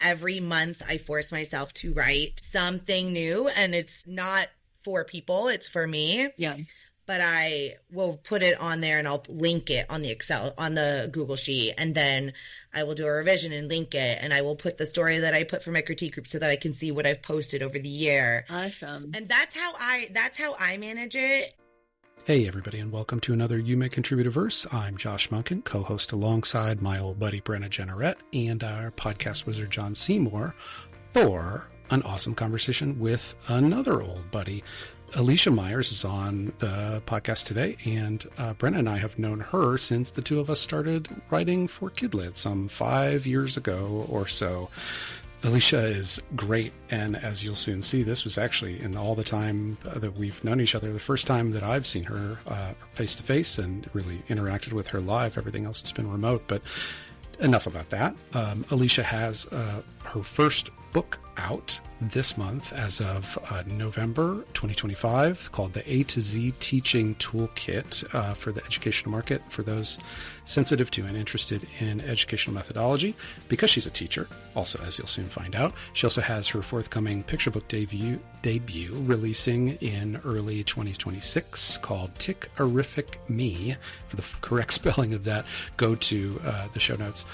every month I force myself to write something new, and it's not for people, it's for me. Yeah. But I will put it on there and I'll link it on the on the Google Sheet. And then I will do a revision and link it. And I will put the story that I put for my critique group so that I can see what I've posted over the year. Awesome. And that's how I manage it. Hey everybody, and welcome to another You May Contribute a Verse. I'm Josh Munkin, co-host alongside my old buddy Brenna Jenneret and our podcast wizard John Seymour for an awesome conversation with another old buddy. Alicia Meyers is on the podcast today, and Brenna and I have known her since the two of us started writing for Kidlit some 5 years ago or so. Alicia is great, and as you'll soon see, this was actually in all the time that we've known each other, the first time that I've seen her face-to-face and really interacted with her live. Everything else has been remote, but enough about that. Alicia has her first book out this month as of November 2025 called the A-to-Z Teaching Toolkit for the educational market for those sensitive to and interested in educational methodology. Because she's a teacher, also, as you'll soon find out, she also has her forthcoming picture book debut releasing in early 2026 called Tic-Errific Me. For the correct spelling of that, go to the show notes.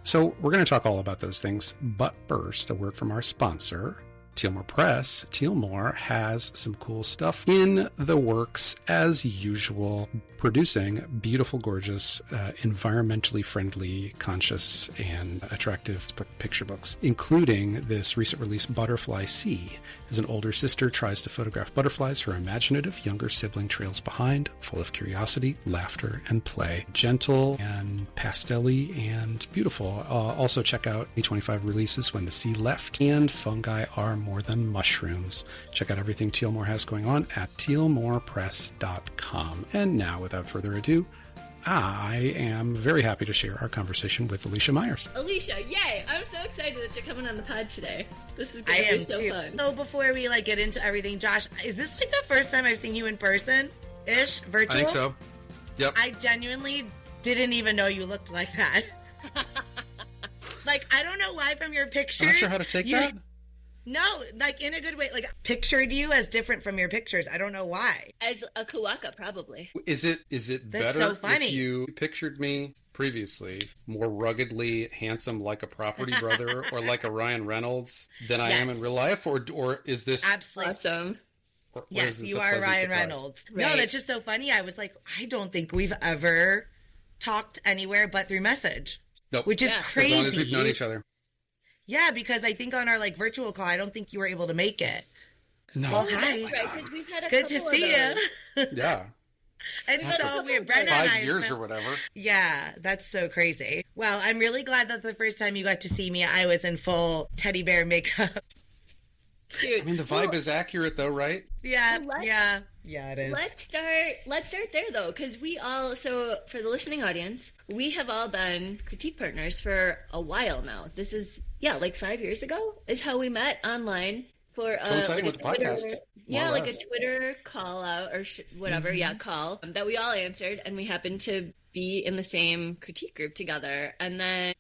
So we're going to talk all about those things, but first, a word from our sponsor, Tealmore Press. Tealmore has some cool stuff in the works, as usual, producing beautiful, gorgeous, environmentally friendly, conscious, and attractive picture books, including this recent release, Butterfly Sea. As an older sister tries to photograph butterflies, her imaginative younger sibling trails behind, full of curiosity, laughter, and play. Gentle and pastel-y and beautiful. Also check out A25 releases, When the Sea Left and Fungi Are More Than Mushrooms. Check out everything Tealmore has going on at tealmorepress.com. And now, without further ado, I am very happy to share our conversation with Alicia Meyers. Alicia, yay! I'm so excited that you're coming on the pod today. This is going to be so fun. So before we get into everything, Josh, is this the first time I've seen you in person-ish, virtual? I think so. Yep. I genuinely didn't even know you looked like that. I don't know why from your pictures. I'm not sure how to take that. No, in a good way. Pictured you as different from your pictures. I don't know why. As a Kawaka, probably. Is it That's better so funny. if you pictured me previously more ruggedly handsome like a Property Brother or like a Ryan Reynolds than I am in real life? Or is this... Absolutely. Awesome. Yes, you are Ryan Reynolds. Right. No, that's just so funny. I was like, I don't think we've ever talked anywhere but through message. Nope. Which is crazy. As long as we've known each other. Yeah, because I think on our virtual call, I don't think you were able to make it. No. Well, hi. That's right, because we've had a Good to couple see of you. Yeah. And so we're Brenda and I 5 years or whatever. Yeah, that's so crazy. Well, I'm really glad that the first time you got to see me, I was in full teddy bear makeup. Dude, I mean, the vibe is accurate, though, right? Yeah, yeah, it is. Let's start there, though, because we all, so for the listening audience, we have all been critique partners for a while now. This is, 5 years ago is how we met online for coinciding with the podcast. Yeah, a Twitter call out or whatever, call that we all answered, and we happened to be in the same critique group together. And then,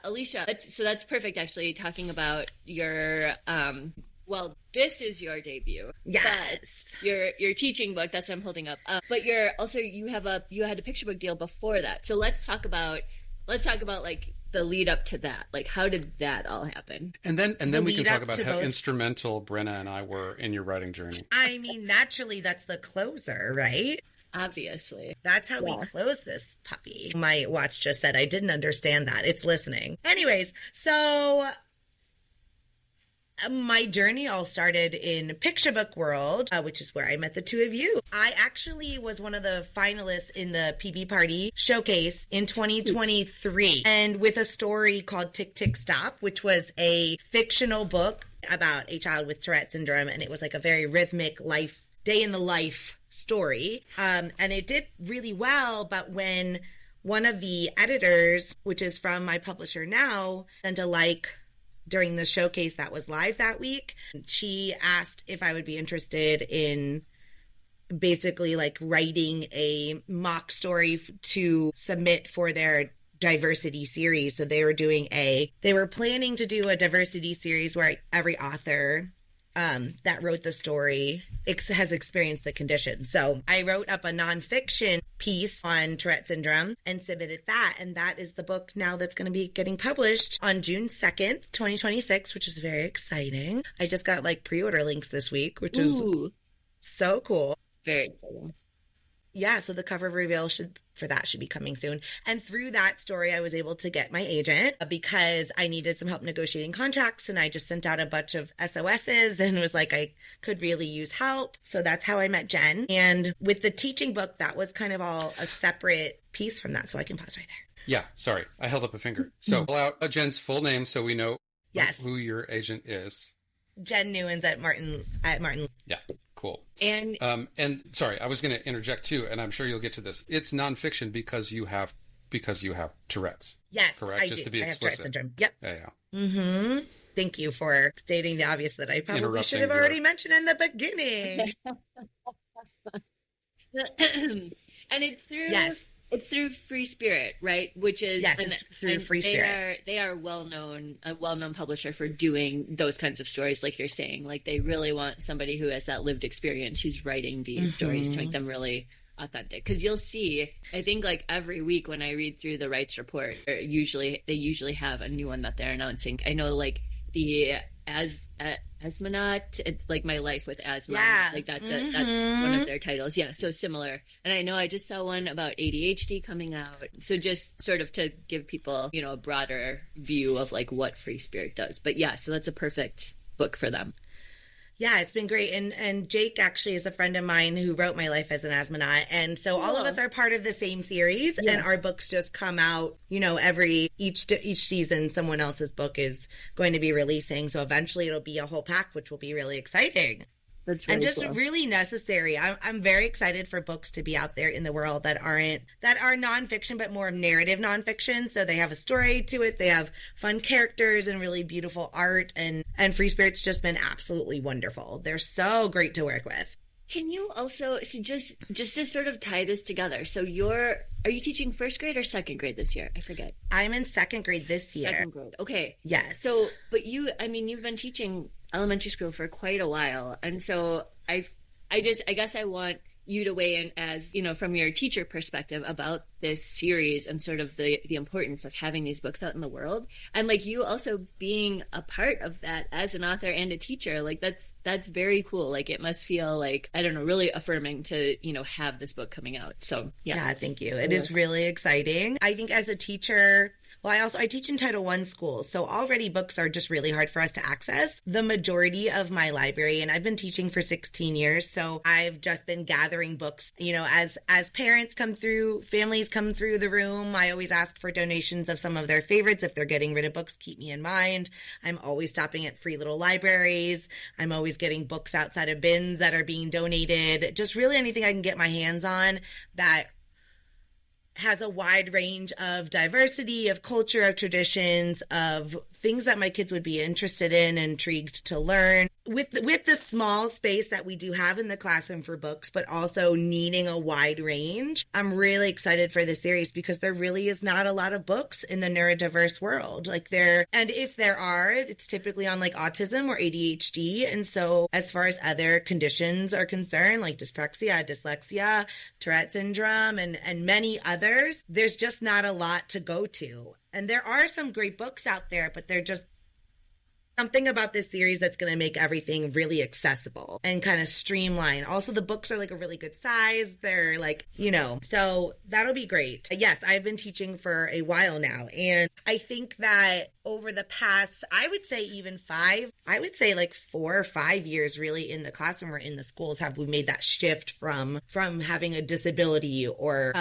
Alicia, that's perfect, actually, talking about your... Well, this is your debut. Yes. Your teaching book, that's what I'm holding up. But you had a picture book deal before that. So let's talk about the lead up to that. How did that all happen? And then we can talk about how instrumental Brenna and I were in your writing journey. I mean, naturally that's the closer, right? Obviously. That's how we close this puppy. My watch just said I didn't understand that. It's listening. Anyways, so my journey all started in picture book world, which is where I met the two of you. I actually was one of the finalists in the PB Party showcase in 2023, and with a story called Tick Tick Stop, which was a fictional book about a child with Tourette syndrome, and it was a very rhythmic day in the life story, and it did really well. But when one of the editors, which is from my publisher now, sent a during the showcase that was live that week, she asked if I would be interested in basically writing a mock story to submit for their diversity series. So they were planning to do a diversity series where every author that wrote the story has experienced the condition. So I wrote up a nonfiction piece on Tourette syndrome and submitted that. And that is the book now that's going to be getting published on June 2nd, 2026, which is very exciting. I just got like pre-order links this week, which is so cool. Very cool. Yeah, so the cover reveal should be coming soon. And through that story, I was able to get my agent because I needed some help negotiating contracts. And I just sent out a bunch of SOSs and was like, I could really use help. So that's how I met Jen. And with the teaching book, that was kind of all a separate piece from that. So I can pause right there. Yeah, sorry. I held up a finger. So pull out Jen's full name so we know who your agent is. Jen Newens at Martin. Yeah, cool. And sorry, I was going to interject too, and I'm sure you'll get to this. It's nonfiction because you have Tourette's. Yes, correct. Just to be explicit. I have Tourette syndrome. Yep. Yeah. Mm-hmm. Thank you for stating the obvious that I probably should have already mentioned in the beginning. And it's through. Yes. It's through Free Spirit, right? Which is through Free Spirit. They are a well-known publisher for doing those kinds of stories, like you're saying. Like they really want somebody who has that lived experience, who's writing these stories to make them really authentic. Because you'll see, I think like every week when I read through the rights report, they usually have a new one that they're announcing. I know like the Asmonaut, it's like My Life with Asthma. Yeah. Like that's one of their titles. Yeah, so similar. And I know I just saw one about ADHD coming out. So just sort of to give people, a broader view of like what Free Spirit does. But yeah, so that's a perfect book for them. Yeah, it's been great. And Jake actually is a friend of mine who wrote My Life as an Astronaut. And so all of us are part of the same series and our books just come out, each season someone else's book is going to be releasing. So eventually it'll be a whole pack, which will be really exciting. That's really and just cool. Really necessary. I'm very excited for books to be out there in the world that are nonfiction, but more of narrative nonfiction. So they have a story to it. They have fun characters and really beautiful art. And Free Spirit's just been absolutely wonderful. They're so great to work with. Can you also, so just to sort of tie this together, so are you teaching first grade or second grade this year? I forget. I'm in second grade this year. Second grade, okay. Yes. So, but you've been teaching elementary school for quite a while, and so I guess I want you to weigh in as, from your teacher perspective about this series and sort of the importance of having these books out in the world. And like you also being a part of that as an author and a teacher, like that's very cool. Like it must feel like, I don't know, really affirming to, have this book coming out. So yeah, thank you. It is really exciting. I think as a teacher, I teach in Title I schools, so already books are just really hard for us to access. The majority of my library, and I've been teaching for 16 years, so I've just been gathering books. As parents come through, families come through the room, I always ask for donations of some of their favorites. If they're getting rid of books, keep me in mind. I'm always stopping at free little libraries. I'm always getting books outside of bins that are being donated. Just really anything I can get my hands on that has a wide range of diversity, of culture, of traditions, of things that my kids would be interested in, intrigued to learn. With the small space that we do have in the classroom for books, but also needing a wide range, I'm really excited for this series because there really is not a lot of books in the neurodiverse world. And if there are, it's typically on like autism or ADHD. And so as far as other conditions are concerned, like dyspraxia, dyslexia, Tourette syndrome, and many others, there's just not a lot to go to. And there are some great books out there, but they're just something about this series that's going to make everything really accessible and kind of streamline. Also, the books are like a really good size. They're like, so that'll be great. Yes, I've been teaching for a while now. And I think that over the past, I would say like 4 or 5 years really in the classroom or in the schools have we made that shift from having a disability or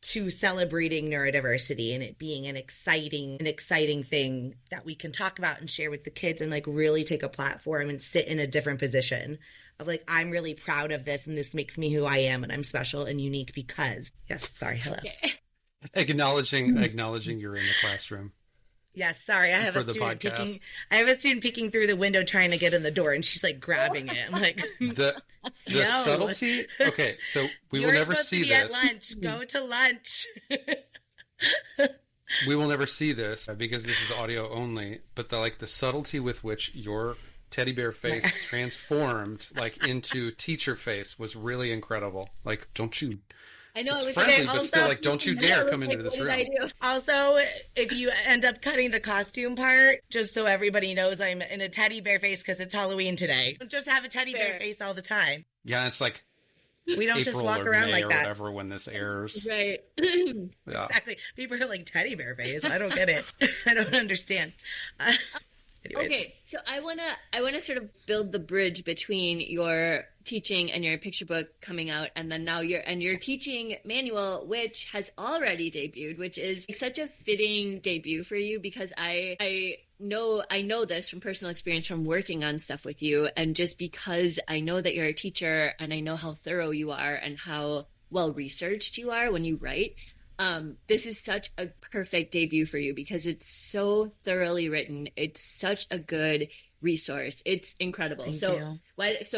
to celebrating neurodiversity and it being an exciting thing that we can talk about and share with the kids and like really take a platform and sit in a different position of like, I'm really proud of this and this makes me who I am and I'm special and unique because, yes, sorry, hello. Okay. Acknowledging you're in the classroom. Yes, sorry. I have a student peeking through the window trying to get in the door, and she's like grabbing it. I'm like, the subtlety. Okay, so we will never see this. You're supposed to be at lunch. Go to lunch. we will never see this because this is audio only, but the subtlety with which your teddy bear face transformed into teacher face was really incredible. Like, don't you... I know it was friendly, but still don't you dare come into this room. Also, if you end up cutting the costume part, just so everybody knows I'm in a teddy bear face because it's Halloween today. Don't just have a teddy bear face all the time. Yeah, it's like we don't April just walk or around May like or that. Whatever when this airs. Right. Yeah. Exactly. People are like, teddy bear face? I don't get it. I don't understand. Anyways. Okay, so I wanna sort of build the bridge between your teaching and your picture book coming out, and then now your teaching manual, which has already debuted, which is such a fitting debut for you because I know this from personal experience from working on stuff with you, and just because I know that you're a teacher and I know how thorough you are and how well researched you are when you write. This is such a perfect debut for you because it's so thoroughly written. It's such a good resource. It's incredible. So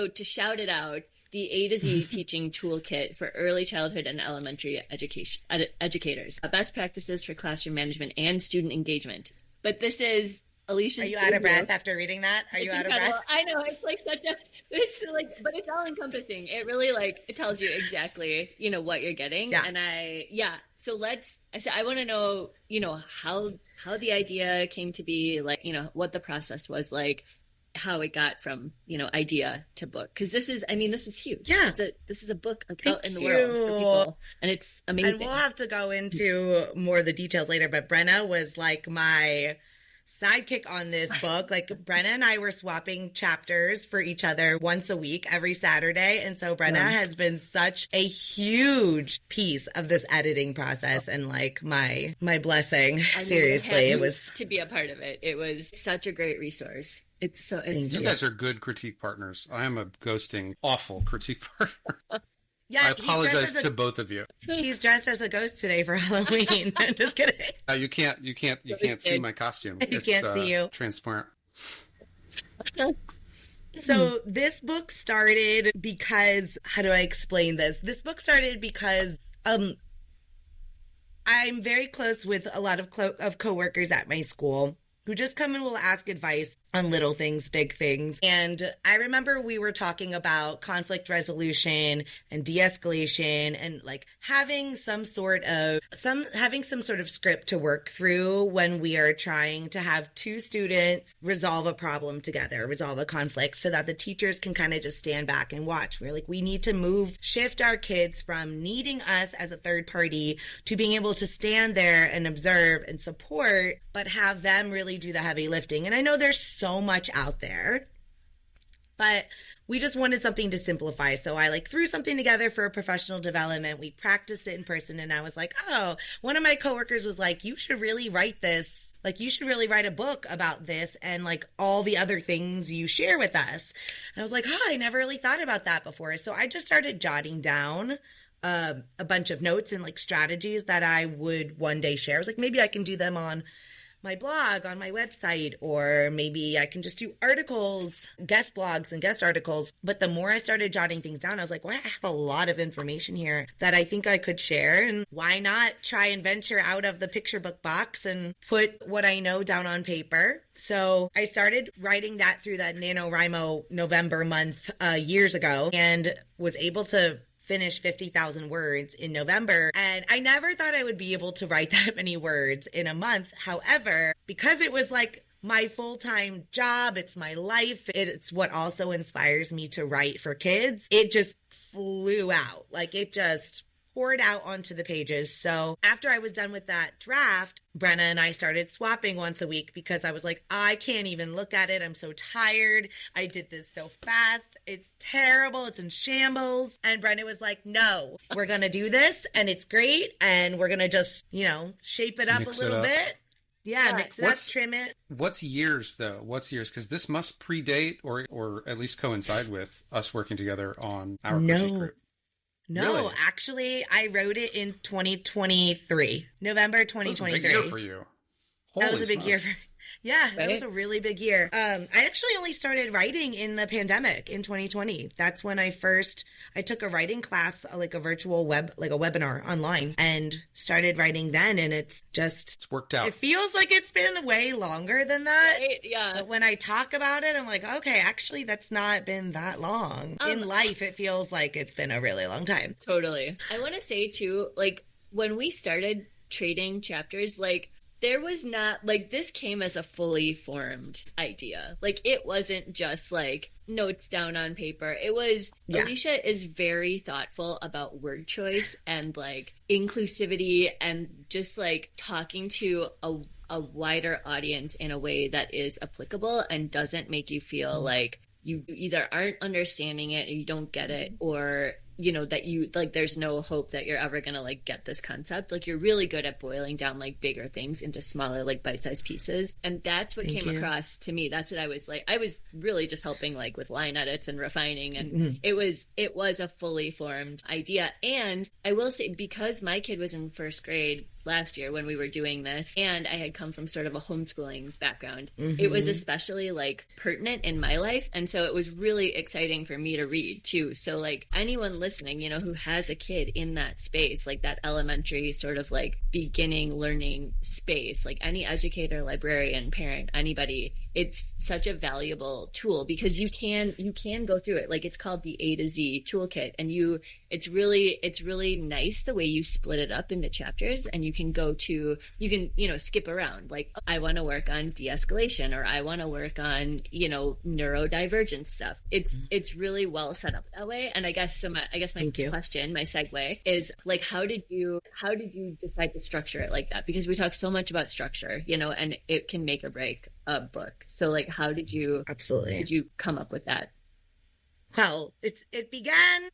to shout it out, the A-to-Z Teaching Toolkit for Early Childhood and Elementary Educators. Best practices for classroom management and student engagement. But this is Alicia's Are you out of breath after reading that? Are you out of breath? I know. It's like but it's all encompassing. It really it tells you exactly, what you're getting. Yeah. And so I want to know, how the idea came to be, what the process was like, how it got from, idea to book. Cause this is huge. Yeah. This is a book out in the world for people, and it's amazing. And we'll have to go into more of the details later, but Brenna was like my sidekick on this book. Like, Brenna and I were swapping chapters for each other once a week, every Saturday. And so Brenna has been such a huge piece of this editing process and my blessing. Seriously, it was to be a part of it. It was such a great resource. You guys are good critique partners. I am a ghosting, awful critique partner. Yeah, I apologize to both of you. He's dressed as a ghost today for Halloween. I'm just kidding. You can't see my costume. You can't see you. Transparent. So this book started because, how do I explain this? This book started because I'm very close with a lot of coworkers at my school who just come and will ask advice on little things, big things. And I remember we were talking about conflict resolution and de-escalation and having some sort of script to work through when we are trying to have two students resolve a problem together, resolve a conflict, so that the teachers can kind of just stand back and watch. We're like, we need to shift our kids from needing us as a third party to being able to stand there and observe and support, but have them really do the heavy lifting. And I know there's so much out there, but we just wanted something to simplify. So I threw something together for professional development. We practiced it in person, and I was like, oh, one of my coworkers was like, you should really write this. You should really write a book about this and all the other things you share with us. And I was like, I never really thought about that before. So I just started jotting down a bunch of notes and strategies that I would one day share. I was like, maybe I can do them on my blog, on my website, or maybe I can just do articles, guest blogs and guest articles. But the more I started jotting things down, I was like, well, I have a lot of information here that I think I could share. And why not try and venture out of the picture book box and put what I know down on paper? So I started writing that through that NaNoWriMo November month years ago, and was able to finish 50,000 words in November. And I never thought I would be able to write that many words in a month. However, because it was my full-time job, it's my life, it's what also inspires me to write for kids, it just flew out. It just poured out onto the pages. So after I was done with that draft, Brenna and I started swapping once a week because I was like, I can't even look at it. I'm so tired. I did this so fast. It's terrible. It's in shambles. And Brenna was like, no, we're going to do this and it's great. And we're going to just, shape it up a little bit. Yeah, mix it up, trim it. What's years, though? What's years? Because this must predate or at least coincide with us working together on our critique group. No, really? Actually, I wrote it in 2023, November 2023. That was a big year for you. That was a big year. Yeah, that was a really big year. I actually only started writing in the pandemic in 2020. That's when I took a writing class, like a virtual webinar online, and started writing then. And it's worked out. It feels like it's been way longer than that. Right? Yeah. But when I talk about it, I'm like, okay, actually, that's not been that long. In life, it feels like it's been a really long time. Totally. I want to say too, like when we started trading chapters, like there was not, like, this came as a fully formed idea. Like, it wasn't just, like, notes down on paper. It was, Alicia is very thoughtful about word choice and, like, inclusivity and just, like, talking to a wider audience in a way that is applicable and doesn't make you feel like you either aren't understanding it or you don't get it, or you know, that you, like, there's no hope that you're ever gonna, like, get this concept. Like, you're really good at boiling down, like, bigger things into smaller, like, bite-sized pieces. And that's what came across to me. That's what I was, like, I was really just helping, like, with line edits and refining. And it was a fully formed idea. And I will say, because my kid was in first grade last year when we were doing this, and I had come from sort of a homeschooling background, it was especially, like, pertinent in my life. And so it was really exciting for me to read, too. So, like, anyone listening, you know, who has a kid in that space, like that elementary sort of like beginning learning space, like any educator, librarian, parent, anybody, it's such a valuable tool because you can go through it. Like, it's called the A-to-Z Toolkit, and it's really nice the way you split it up into chapters, and you can you know, skip around. Like, I want to work on de-escalation, or I want to work on, you know, neurodivergent stuff. It's really well set up that way. And I guess my question, my segue is, like, how did you decide to structure it like that? Because we talk so much about structure, you know, and it can make or break a book. So, like, how did you come up with that? Well, it began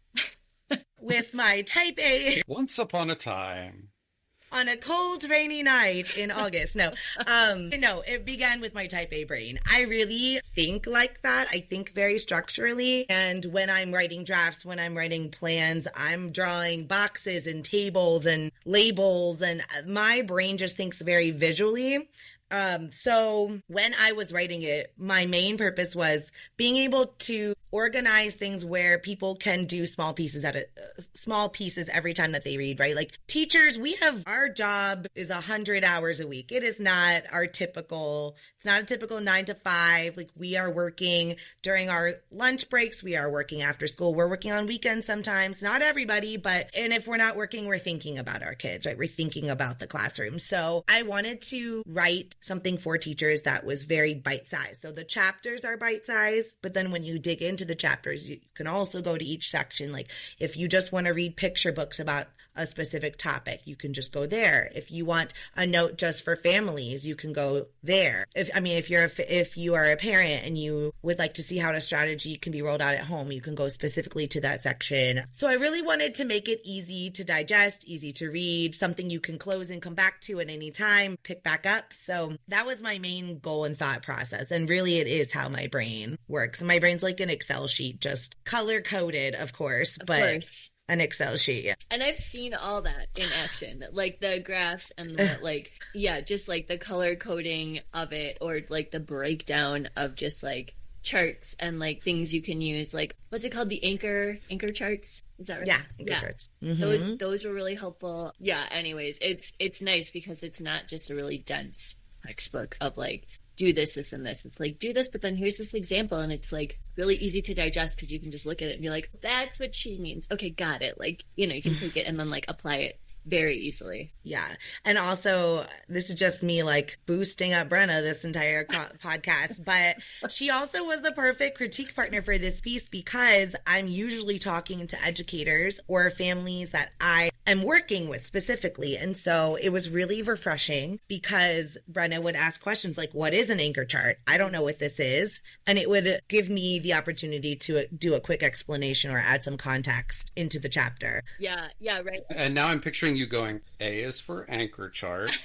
with my type A. Once upon a time. On a cold, rainy night in August. No, it began with my type A brain. I really think like that. I think very structurally. And when I'm writing drafts, when I'm writing plans, I'm drawing boxes and tables and labels, and my brain just thinks very visually. So when I was writing it, my main purpose was being able to organize things where people can do small pieces every time that they read, right? Like, teachers, our job is 100 hours a week. It is not it's not a typical 9 to 5. Like, we are working during our lunch breaks. We are working after school. We're working on weekends sometimes. Not everybody, and if we're not working, we're thinking about our kids, right? We're thinking about the classroom. So I wanted to write something for teachers that was very bite-sized. So the chapters are bite-sized, but then when you dig into the chapters, you can also go to each section. Like, if you just want to read picture books about a specific topic, you can just go there. If you want a note just for families, you can go there. If you are a parent and you would like to see how a strategy can be rolled out at home, you can go specifically to that section. So I really wanted to make it easy to digest, easy to read, something you can close and come back to at any time, pick back up. So that was my main goal and thought process. And really, it is how my brain works. My brain's like an Excel sheet, just color-coded, of course. An Excel sheet, yeah. And I've seen all that in action, like the graphs and the, just like the color coding of it, or like the breakdown of just like charts and like things you can use, like, what's it called? The anchor charts? Is that right? Yeah, anchor charts. Mm-hmm. Those were really helpful. Yeah, anyways, it's nice because it's not just a really dense textbook of like, do this, this, and this. It's like, do this, but then here's this example, and it's like really easy to digest because you can just look at it and be like, that's what she means. Okay, got it. Like, you know, you can take it and then like apply it very easily. Yeah. And also, this is just me like boosting up Brenna this entire podcast, but she also was the perfect critique partner for this piece because I'm usually talking to educators or families that I am working with specifically. And so it was really refreshing because Brenna would ask questions like, what is an anchor chart? I don't know what this is. And it would give me the opportunity to do a quick explanation or add some context into the chapter. Yeah, right. And now I'm picturing you going, A is for anchor chart.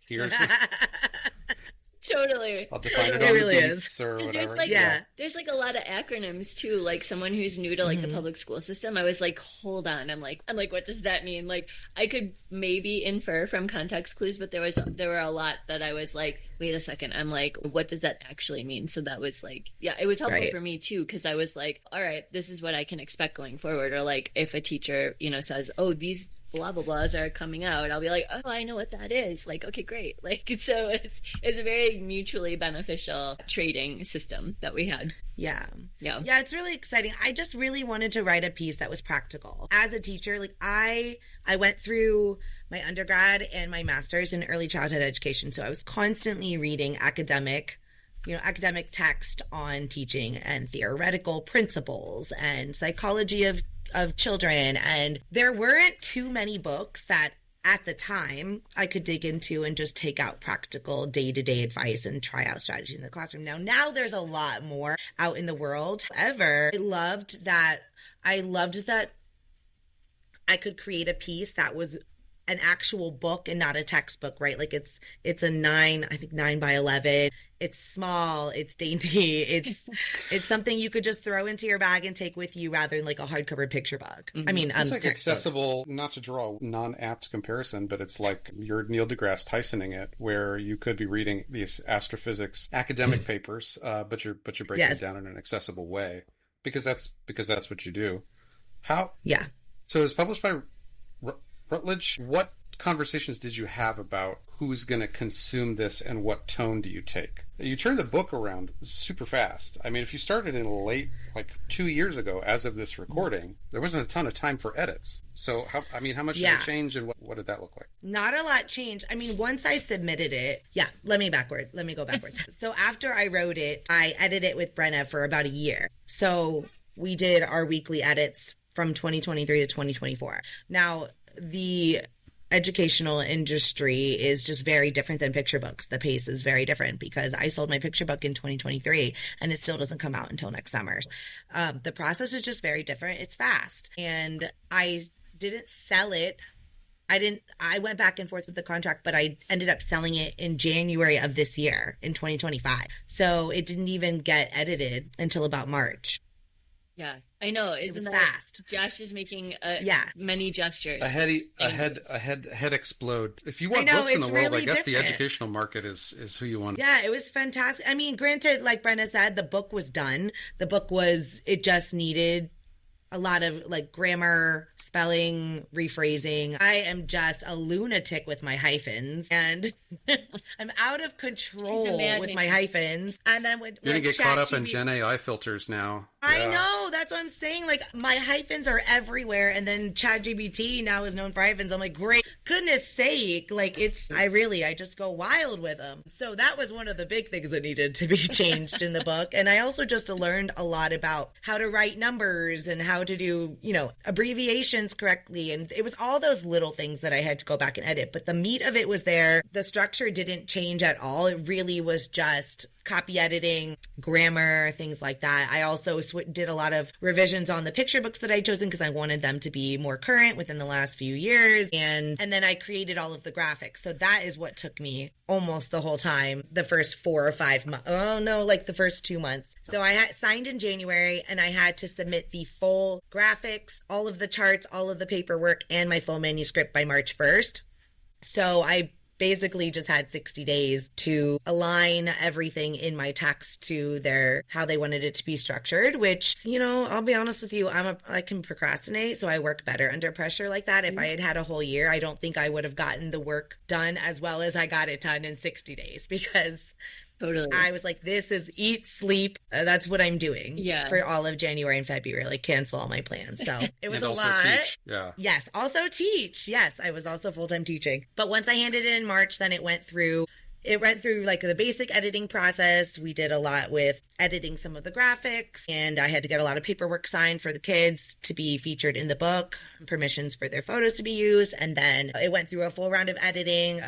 Here's Totally. I'll define it It on really the is. beats or There's whatever. like, Yeah. there's like a lot of acronyms too. Like someone who's new to like the public school system, I was like, hold on. I'm like, what does that mean? Like I could maybe infer from context clues, but there were a lot that I was like, wait a second. I'm like, what does that actually mean? So that was like, yeah, it was helpful for me too. Cause I was like, all right, this is what I can expect going forward. Or like if a teacher, says, oh, these blah blah blahs are coming out, I'll be like, oh, I know what that is. Like, okay, great. Like, so it's a very mutually beneficial trading system that we had. Yeah, it's really exciting. I just really wanted to write a piece that was practical. As a teacher, like I went through my undergrad and my master's in early childhood education, so I was constantly reading academic text on teaching and theoretical principles and psychology of children, and there weren't too many books that at the time I could dig into and just take out practical day-to-day advice and try out strategy in the classroom. Now there's a lot more out in the world. However, I loved that I could create a piece that was an actual book and not a textbook, right? Like it's a 9 by 11. It's small, it's dainty, it's something you could just throw into your bag and take with you rather than like a hardcover picture book. I mean, it's like textbook. accessible, not to draw a non-apt comparison, but it's like you're Neil deGrasse Tysoning it, where you could be reading these astrophysics academic papers, but you're breaking it down in an accessible way because that's what you do. How? Yeah. So it's published by Routledge. What conversations did you have about who's going to consume this and what tone do you take? You turn the book around super fast. I mean, if you started in late, like 2 years ago, as of this recording, there wasn't a ton of time for edits. So, how much did it change and what did that look like? Not a lot changed. I mean, once I submitted it, let me go backwards. So after I wrote it, I edited it with Brenna for about a year. So we did our weekly edits from 2023 to 2024. Now, the educational industry is just very different than picture books. The pace is very different because I sold my picture book in 2023 and it still doesn't come out until next summer. The process is just very different. It's fast. And I didn't sell it. I went back and forth with the contract, but I ended up selling it in January of this year in 2025. So it didn't even get edited until about March. Yeah, I know. It was fast. Josh is making many gestures. A head explode. If you want books in the world, really I guess different. The educational market is who you want. Yeah, it was fantastic. I mean, granted, like Brenna said, the book was done. It just needed a lot of like grammar, spelling, rephrasing. I am just a lunatic with my hyphens and I'm out of control with my hyphens. And then you're going to get caught up in Gen AI filters now. I know. That's what I'm saying. Like my hyphens are everywhere. And then ChatGPT now is known for hyphens. I'm like, great. Goodness sake. Like I just go wild with them. So that was one of the big things that needed to be changed in the book. And I also just learned a lot about how to write numbers and how to do, abbreviations correctly. And it was all those little things that I had to go back and edit. But the meat of it was there. The structure didn't change at all. It really was just copy editing, grammar, things like that. I also did a lot of revisions on the picture books that I'd chosen because I wanted them to be more current within the last few years. And then I created all of the graphics. So that is what took me almost the whole time, the first 4 or 5 months. Oh no, like the first 2 months. So I had signed in January and I had to submit the full graphics, all of the charts, all of the paperwork, and my full manuscript by March 1st. So I basically just had 60 days to align everything in my text to how they wanted it to be structured, which, I'll be honest with you, I can procrastinate, so I work better under pressure like that. If I had had a whole year, I don't think I would have gotten the work done as well as I got it done in 60 days because totally. I was like, this is eat, sleep. That's what I'm doing for all of January and February, like cancel all my plans. So it was a lot. Teach. Yeah. Yes. Also teach. Yes. I was also full-time teaching. But once I handed it in March, then it went through like the basic editing process. We did a lot with editing some of the graphics and I had to get a lot of paperwork signed for the kids to be featured in the book, permissions for their photos to be used. And then it went through a full round of editing,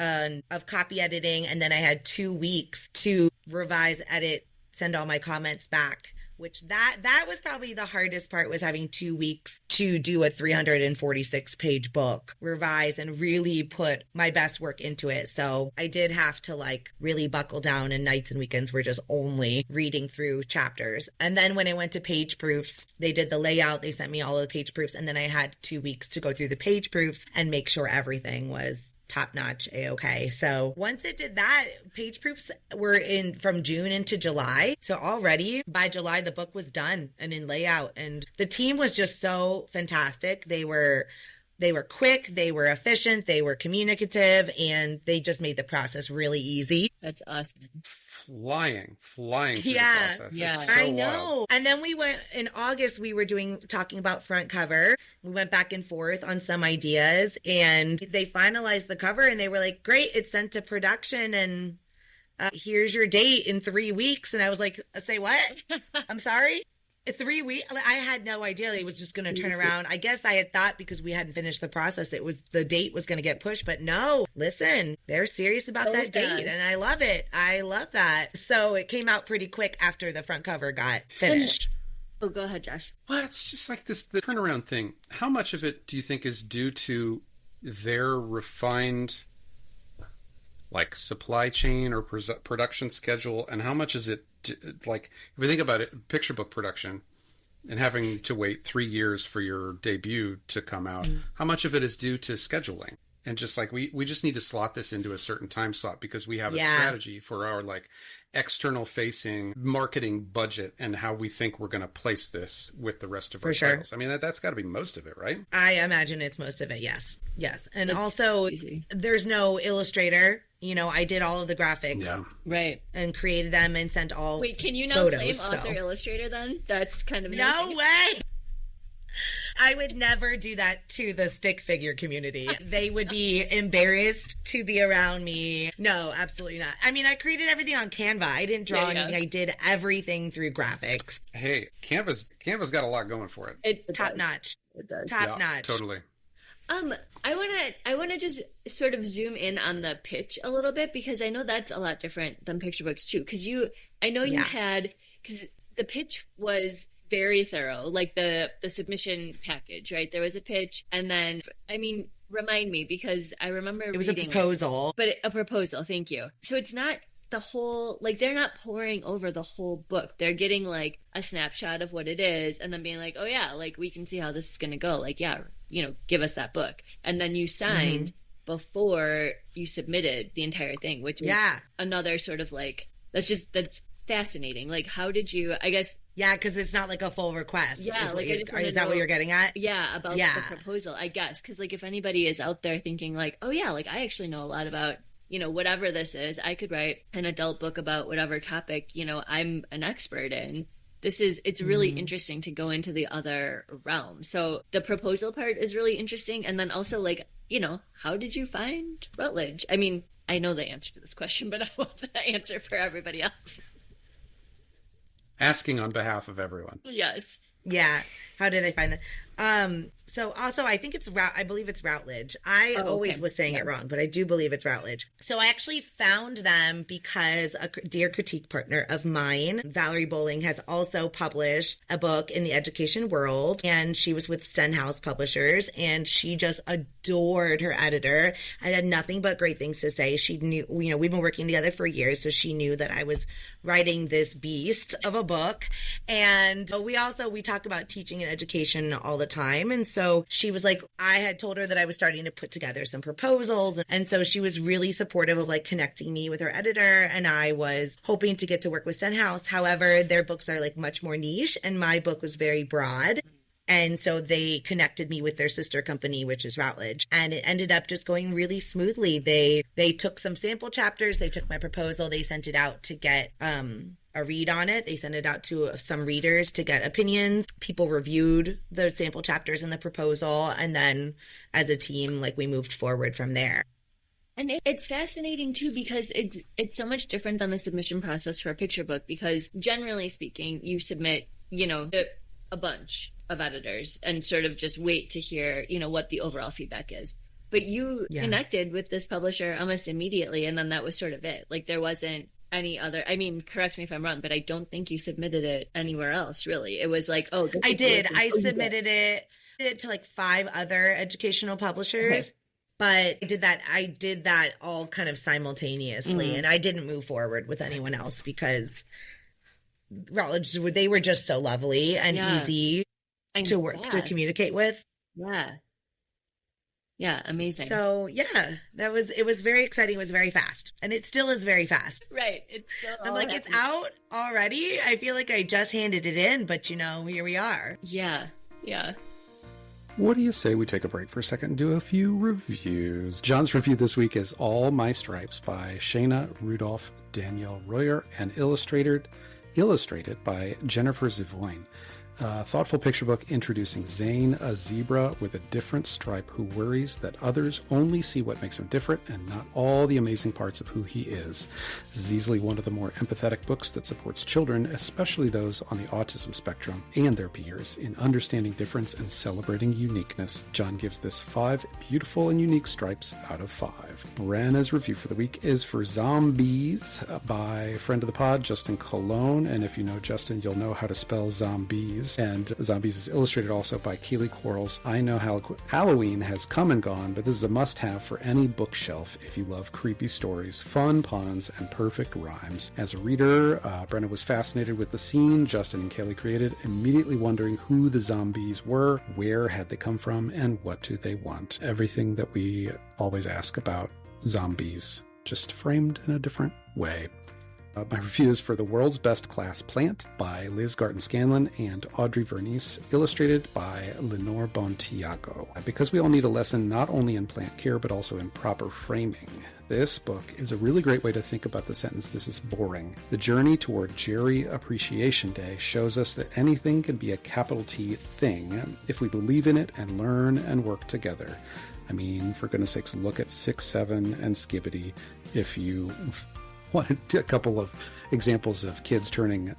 of copy editing. And then I had 2 weeks to revise, edit, send all my comments back, which that was probably the hardest part, was having 2 weeks to do a 346 page book, revise, and really put my best work into it. So I did have to like really buckle down, and nights and weekends were just only reading through chapters. And then when I went to page proofs, they did the layout, they sent me all of the page proofs, and then I had 2 weeks to go through the page proofs and make sure everything was top-notch, A-okay. So once it did that, page proofs were in from June into July. So already by July, the book was done and in layout. And the team was just so fantastic. They were quick, they were efficient, they were communicative, and they just made the process really easy. That's awesome. Flying through the process. Yeah. It's so I know. wild. And then we went in August, we were talking about front cover. We went back and forth on some ideas, and they finalized the cover, and they were like, great, it's sent to production, and here's your date in 3 weeks. And I was like, say what? I'm sorry? 3 weeks? I had no idea it was just going to turn around. I guess I had thought because we hadn't finished the process, the date was going to get pushed. But no, listen, they're serious about that date, and I love it. I love that. So it came out pretty quick after the front cover got finished. Oh, go ahead, Josh. Well, it's just like the turnaround thing. How much of it do you think is due to their refined like supply chain or production schedule, and how much is it like, if we think about it, picture book production and having to wait 3 years for your debut to come out, how much of it is due to scheduling? And just like, we just need to slot this into a certain time slot because we have a strategy for our like external facing marketing budget and how we think we're going to place this with the rest of our titles. I mean, that's got to be most of it, right? I imagine it's most of it. Yes. And also there's no illustrator. You know, I did all of the graphics. Yeah. Right. And created them and sent all Wait, can you not photos, claim author illustrator then? That's kind of no way. I would never do that to the stick figure community. They would be embarrassed to be around me. No, absolutely not. I mean, I created everything on Canva. I didn't draw anything. I did everything through graphics. Hey, Canva's got a lot going for it. It top notch. It does. Top notch. Totally. I wanna just sort of zoom in on the pitch a little bit, because I know that's a lot different than picture books too. Because you had, because the pitch was very thorough, like the submission package, right? There was a pitch, and then, I mean, remind me, because I remember it was a proposal. A proposal, thank you. So it's not the whole, like, they're not pouring over the whole book. They're getting like a snapshot of what it is, and then being like, oh yeah, like we can see how this is gonna go. Like, yeah, you know, give us that book. And then you signed before you submitted the entire thing, which is another sort of like, that's fascinating. Like, how did you, I guess. Yeah, because it's not like a full request. Yeah, is that what you're getting at? Yeah, about the proposal, I guess. Because, like, if anybody is out there thinking, like, oh, yeah, like, I actually know a lot about, you know, whatever this is, I could write an adult book about whatever topic, you know, I'm an expert in. It's really interesting to go into the other realm. So the proposal part is really interesting. And then also, like, you know, how did you find Routledge? I mean, I know the answer to this question, but I want the answer for everybody else. Asking on behalf of everyone. Yes. Yeah. How did I find that? So also, I think I believe it's Routledge. I always was saying it wrong, but I do believe it's Routledge. So I actually found them because a dear critique partner of mine, Valerie Bowling, has also published a book in the education world, and she was with Stenhouse Publishers, and she just adored her editor. I had nothing but great things to say. She knew, you know, we've been working together for years, so she knew that I was writing this beast of a book. And we talk about teaching and education all the time. And so she was like, I had told her that I was starting to put together some proposals. And so she was really supportive of like connecting me with her editor. And I was hoping to get to work with Stenhouse. However, their books are like much more niche, and my book was very broad. And so they connected me with their sister company, which is Routledge. And it ended up just going really smoothly. They took some sample chapters. They took my proposal. They sent it out to get a read on it. They sent it out to some readers to get opinions. People reviewed the sample chapters in the proposal. And then as a team, like, we moved forward from there. And it's fascinating, too, because it's so much different than the submission process for a picture book, because generally speaking, you submit, you know, a bunch of editors and sort of just wait to hear, you know, what the overall feedback is. But you connected with this publisher almost immediately, and then that was sort of it. Like, there wasn't any other, I mean, correct me if I'm wrong, but I don't think you submitted it anywhere else, really. It was like, oh, I did. I submitted it. did it to like 5 other educational publishers. Okay. But I did that all kind of simultaneously, and I didn't move forward with anyone else because they were just so lovely and easy to work, to communicate with. Yeah. Yeah, amazing. So yeah, it was very exciting. It was very fast, and it still is very fast. Right. It's still I'm like, it's out already. I feel like I just handed it in, but here we are. Yeah. Yeah. What do you say we take a break for a second and do a few reviews? John's review this week is All My Stripes by Shaina, Rudolph, Danielle Royer, and illustrated by Jennifer Zivoin. A thoughtful picture book introducing Zane, a zebra with a different stripe who worries that others only see what makes him different and not all the amazing parts of who he is. This is easily one of the more empathetic books that supports children, especially those on the autism spectrum and their peers, in understanding difference and celebrating uniqueness. John gives this 5 beautiful and unique stripes out of 5. Brenna's review for the week is for Zombees by friend of the pod, Justin Colon. And if you know Justin, you'll know how to spell zombies. And Zombees is illustrated also by Kaly, Quarles. I know Halloween has come and gone, but this is a must-have for any bookshelf if you love creepy stories, fun puns, and perfect rhymes. As a reader, Brenna was fascinated with the scene Justin and Kaly created, immediately wondering who the zombies were, where had they come from, and what do they want. Everything that we always ask about zombies, just framed in a different way. My review is for The World's Best Class Plant by Liz Garton Scanlon and Audrey Vernick, illustrated by Lynnor Bontiago. Because we all need a lesson not only in plant care, but also in proper framing. This book is a really great way to think about the sentence, "This is boring." The journey toward Jerry Appreciation Day shows us that anything can be a capital T thing if we believe in it and learn and work together. I mean, for goodness sakes, look at 6, 7, and Skibbity if you wanted a couple of examples of kids turning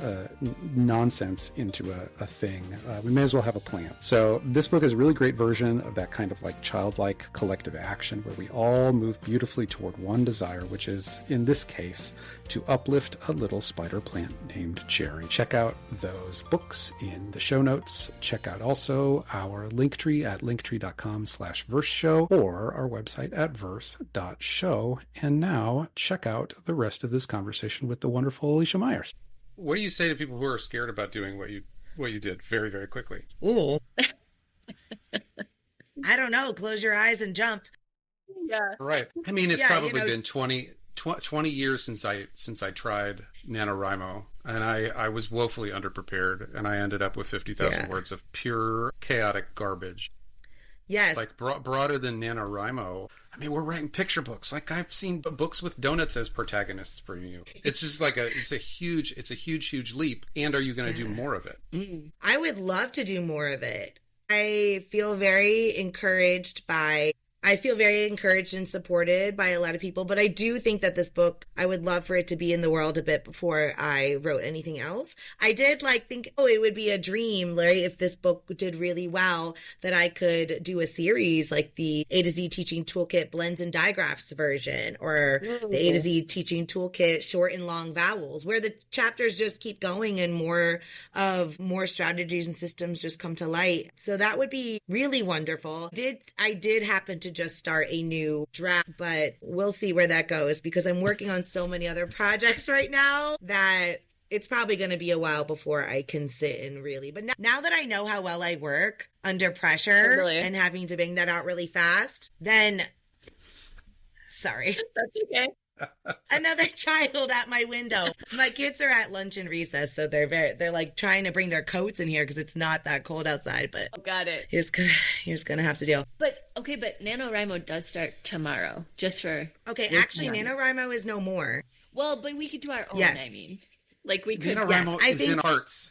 nonsense into a thing. We may as well have a plan. So this book is a really great version of that kind of like childlike collective action where we all move beautifully toward one desire, which is, in this case, to uplift a little spider plant named Jerry. Check out those books in the show notes. Check out also our Linktree at linktree.com/verseshow or our website at verse.show. And now check out the rest of this conversation with the wonderful Alicia Meyers. What do you say to people who are scared about doing what you did very, very quickly? Ooh. I don't know. Close your eyes and jump. Yeah. Right. I mean, it's probably been 20 years since I tried NaNoWriMo, and I was woefully underprepared, and I ended up with 50,000 words of pure chaotic garbage. Yes. Like broader than NaNoWriMo. I mean, we're writing picture books. Like, I've seen books with donuts as protagonists for you. It's just like it's a huge leap. And are you going to do more of it? I would love to do more of it. I feel very encouraged and supported by a lot of people, but I do think that this book, I would love for it to be in the world a bit before I wrote anything else. I did think, it would be a dream, Larry, if this book did really well, that I could do a series like the A-to-Z Teaching Toolkit Blends and Digraphs version, or the A-to-Z Teaching Toolkit Short and Long Vowels, where the chapters just keep going and more strategies and systems just come to light. So that would be really wonderful. I did happen to just start a new draft, but we'll see where that goes because I'm working on so many other projects right now that it's probably going to be a while before I can sit and really. But now that I know how well I work under pressure and having to bang that out really fast, then sorry. That's okay. Another child at my window. My kids are at lunch and recess, so they're like trying to bring their coats in here because it's not that cold outside. But got it. You're just gonna have to deal. But NaNoWriMo does start tomorrow. Just for actually, NaNoWriMo is no more. Well, but we could do our own. Yes. I mean, like we could. NaNoWriMo is in arts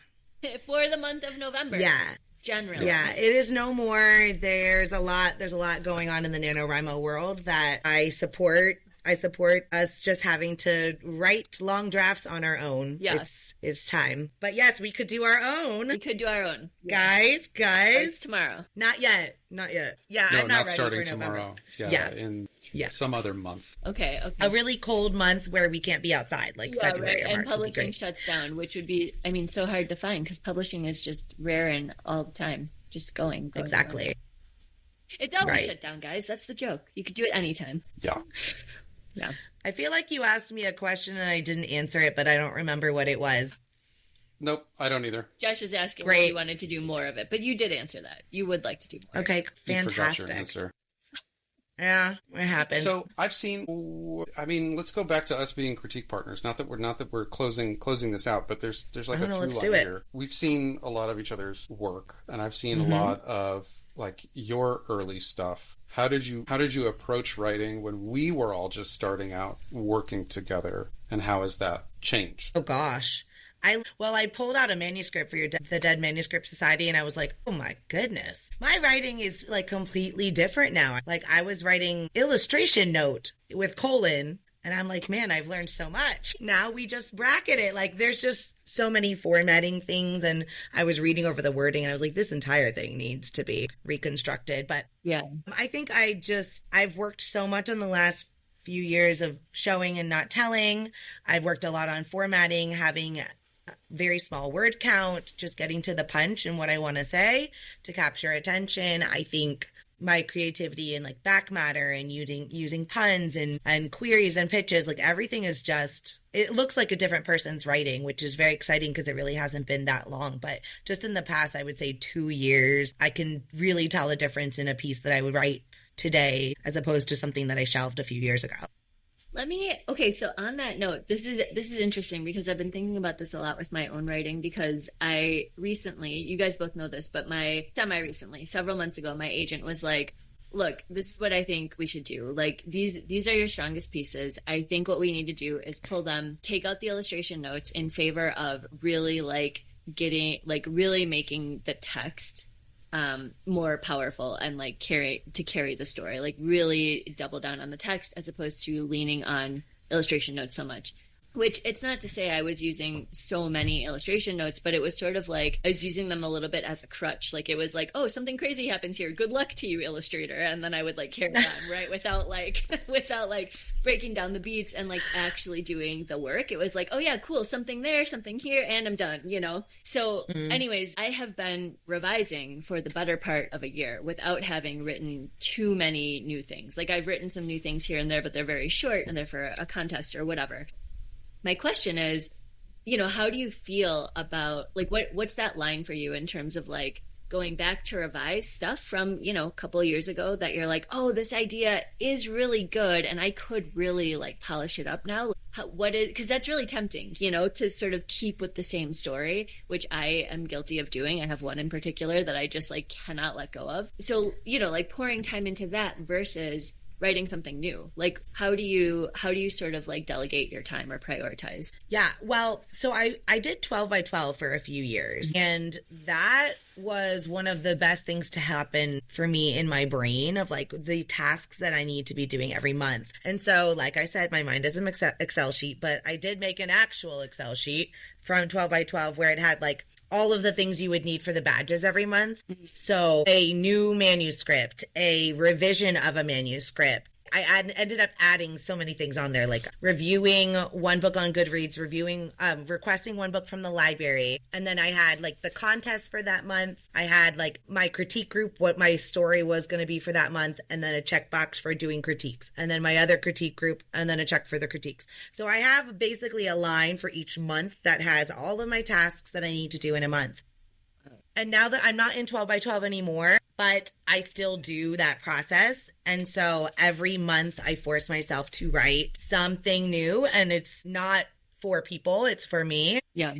for the month of November. Yeah. Generally. Yeah, it is no more. There's a lot going on in the NaNoWriMo world that I support. I support us just having to write long drafts on our own. Yes. It's time. But yes, we could do our own. Guys. Starts tomorrow. Not yet. Yeah, no, I'm not ready starting for tomorrow. November. In some other month. Okay. A really cold month where we can't be outside, like February or March. And publishing shuts down, which would be, so hard to find because publishing is just rare and all the time. just going. Exactly. It's always shut down, guys. That's the joke. You could do it anytime. Yeah. Yeah. I feel like you asked me a question and I didn't answer it, but I don't remember what it was. Nope, I don't either. Josh was asking if you wanted to do more of it, but you did answer that. You would like to do more. Okay, fantastic. You forgot your answer. Yeah, it happens. So I've seen. I mean, let's go back to us being critique partners. Not that we're closing this out, but there's like a through line here. We've seen a lot of each other's work, and I've seen a lot of like your early stuff. How did you approach writing when we were all just starting out working together, and how has that changed? Oh gosh. I pulled out a manuscript for the Dead Manuscript Society, and I was like, oh my goodness. My writing is like completely different now. Like I was writing illustration note with colon, and I'm like, man, I've learned so much. Now we just bracket it. Like there's just so many formatting things, and I was reading over the wording, and I was like, this entire thing needs to be reconstructed. But yeah, I think I've worked so much on the last few years of showing and not telling. I've worked a lot on formatting, having very small word count, just getting to the punch and what I want to say to capture attention. I think my creativity and like back matter and using puns and queries and pitches, like everything is just, it looks like a different person's writing, which is very exciting because it really hasn't been that long. But just in the past, I would say 2 years, I can really tell a difference in a piece that I would write today as opposed to something that I shelved a few years ago. So on that note, this is interesting because I've been thinking about this a lot with my own writing, because I recently, you guys both know this, but several months ago, my agent was like, look, this is what I think we should do. Like these are your strongest pieces. I think what we need to do is pull them, take out the illustration notes in favor of really really making the text more powerful and like carry the story, like really double down on the text as opposed to leaning on illustration notes so much. Which, it's not to say I was using so many illustration notes, but it was sort of like I was using them a little bit as a crutch. Like it was like, oh, something crazy happens here. Good luck to you, illustrator. And then I would like carry on, right? Without breaking down the beats and like actually doing the work. It was like, oh yeah, cool. Something there, something here, and I'm done, you know? So anyways, I have been revising for the better part of a year without having written too many new things. Like I've written some new things here and there, but they're very short and they're for a contest or whatever. My question is, you know, how do you feel about, like, what's that line for you in terms of, like, going back to revise stuff from, you know, a couple of years ago that you're like, oh, this idea is really good and I could really, like, polish it up now? Because that's really tempting, you know, to sort of keep with the same story, which I am guilty of doing. I have one in particular that I just, like, cannot let go of. So, you know, like, pouring time into that versus writing something new. Like, how do you sort of like delegate your time or prioritize? Yeah, well, so I did 12 by 12 for a few years, and that was one of the best things to happen for me in my brain of like the tasks that I need to be doing every month. And so, like I said, my mind is an Excel sheet, but I did make an actual Excel sheet from 12 by 12 where it had like all of the things you would need for the badges every month. So a new manuscript, a revision of a manuscript. I ended up adding so many things on there, like reviewing one book on Goodreads, requesting one book from the library. And then I had like the contest for that month. I had like my critique group, what my story was going to be for that month, and then a checkbox for doing critiques. And then my other critique group, and then a check for the critiques. So I have basically a line for each month that has all of my tasks that I need to do in a month. And now that I'm not in 12 by 12 anymore, but I still do that process. And so every month I force myself to write something new, and it's not for people, it's for me. Yeah.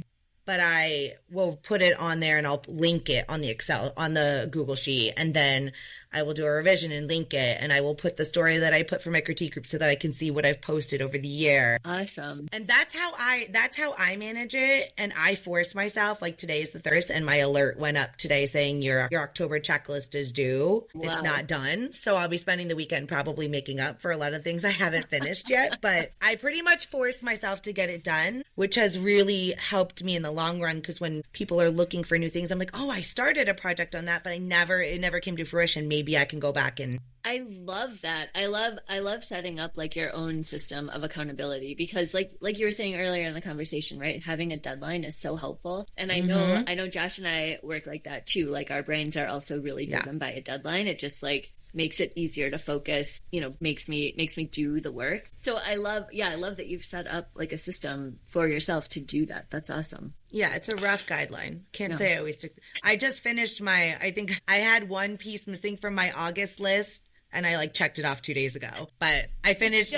But I will put it on there and I'll link it on the Google Sheet. And then I will do a revision and link it. And I will put the story that I put for my critique group so that I can see what I've posted over the year. Awesome. And that's how I manage it. And I force myself, like today's the Thursday, and my alert went up today saying your October checklist is due. Wow. It's not done. So I'll be spending the weekend probably making up for a lot of things I haven't finished yet. But I pretty much force myself to get it done, which has really helped me in the long run. Because when people are looking for new things, I'm like, oh, I started a project on that, but it never came to fruition. Maybe maybe I can go back and. I love that. I love setting up like your own system of accountability, because like you were saying earlier in the conversation, right? Having a deadline is so helpful. And I know Josh and I work like that too. Like our brains are also really driven by a deadline. It just like makes it easier to focus, makes me do the work. So I love that you've set up like a system for yourself to do that. That's awesome. Yeah, it's a rough guideline. Can't say I always took. I just finished I think I had one piece missing from my August list, and I like checked it off 2 days ago. But I finished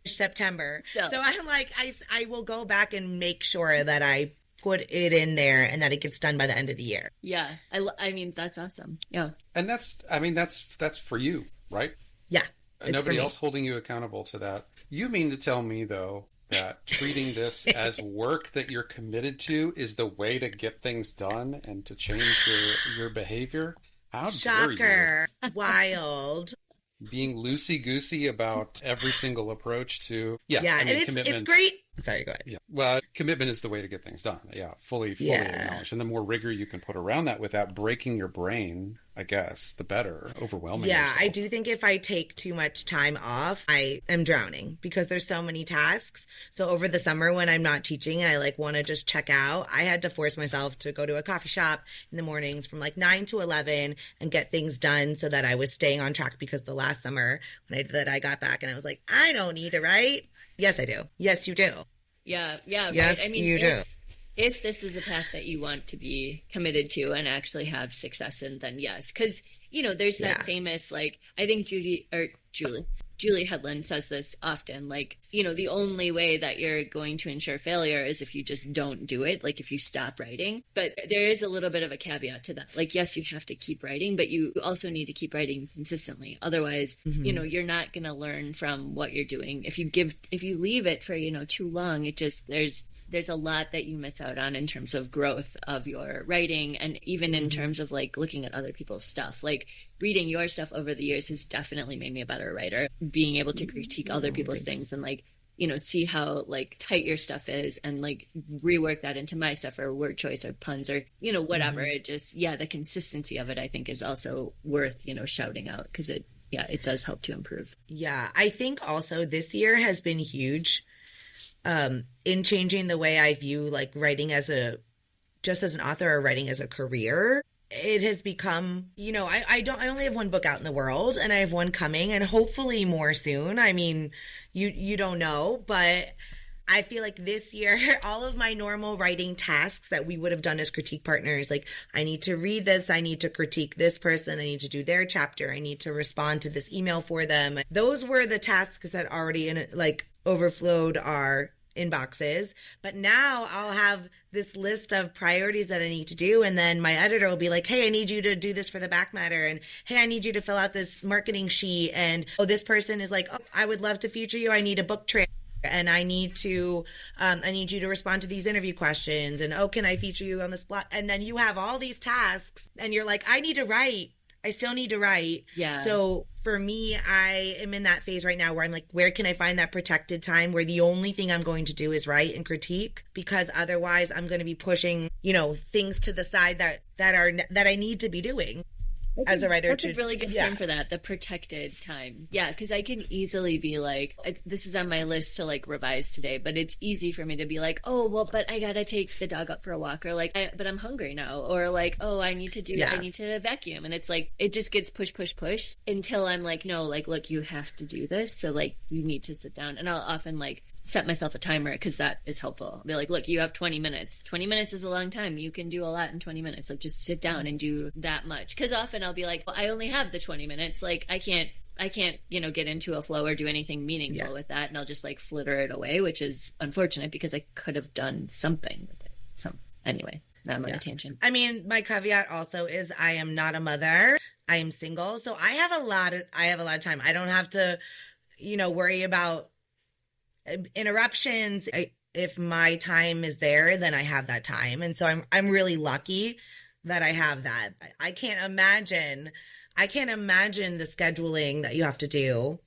September. So I'm like, I will go back and make sure that I put it in there and that it gets done by the end of the year. Yeah. I mean, that's awesome. Yeah. And that's for you, right? Yeah. Nobody else holding you accountable to that. You mean to tell me, though, that treating this as work that you're committed to is the way to get things done and to change your behavior? How dare you? Shocker. Wild. Being loosey-goosey about every single approach to... Yeah, I mean, and it's great. Sorry, go ahead. Yeah. Well, commitment is the way to get things done. Yeah, fully acknowledged. And the more rigor you can put around that without breaking your brain, I guess, the better. Overwhelming yourself. I do think if I take too much time off, I am drowning because there's so many tasks. So over the summer when I'm not teaching and I like want to just check out, I had to force myself to go to a coffee shop in the mornings from like 9 to 11 and get things done so that I was staying on track, because the last summer when I got back and I was like, I don't need to write. Yes, I do. Yes, you do. Yeah, yes, right. I mean, you do. If this is a path that you want to be committed to and actually have success in, then yes. Because, there's that famous, like, I think Julie Hedlund says this often, like, the only way that you're going to ensure failure is if you just don't do it, like if you stop writing. But there is a little bit of a caveat to that. Like, yes, you have to keep writing, but you also need to keep writing consistently. Otherwise, you're not going to learn from what you're doing. If you leave it for, too long, it just, there's a lot that you miss out on in terms of growth of your writing, and even in terms of like looking at other people's stuff. Like reading your stuff over the years has definitely made me a better writer. Being able to critique other people's things and like, see how like tight your stuff is and like rework that into my stuff, or word choice or puns or, whatever. It just, the consistency of it, I think, is also worth, shouting out, because it does help to improve. Yeah. I think also this year has been huge in changing the way I view like writing as an author or writing as a career. It has become, I only have one book out in the world, and I have one coming, and hopefully more soon. I mean, you don't know, but I feel like this year, all of my normal writing tasks that we would have done as critique partners, like I need to read this, I need to critique this person, I need to do their chapter, I need to respond to this email for them. Those were the tasks that already overflowed our inboxes. But now I'll have this list of priorities that I need to do, and then my editor will be like, hey, I need you to do this for the back matter, and hey, I need you to fill out this marketing sheet, and this person is like, oh, I would love to feature you, I need a book trailer, and I need you to respond to these interview questions, and can I feature you on this blog? And then you have all these tasks and you're like, I need to write. I still need to write. Yeah. So for me, I am in that phase right now where I'm like, where can I find that protected time where the only thing I'm going to do is write and critique? Because otherwise I'm going to be pushing, things to the side that I need to be doing. As a writer, that's a really good term for that, the protected time. Yeah, because I can easily be like, this is on my list to like revise today, but it's easy for me to be like, oh, well, but I gotta take the dog out for a walk, or like, but I'm hungry now, or like, oh, I need to vacuum, and it's like it just gets push until I'm like, no, like, look, you have to do this, so like you need to sit down, and I'll often like set myself a timer because that is helpful. I'll be like, look, you have 20 minutes. 20 minutes is a long time. You can do a lot in 20 minutes. Like just sit down and do that much. Because often I'll be like, well, I only have the 20 minutes. Like I can't, get into a flow or do anything meaningful with that. And I'll just like flitter it away, which is unfortunate because I could have done something with it. Anyway, now I'm on a tangent. I mean, my caveat also is I am not a mother. I am single. So I have a lot of time. I don't have to, worry about interruptions. If my time is there, then I have that time, and so I'm really lucky that I have that. I can't imagine the scheduling that you have to do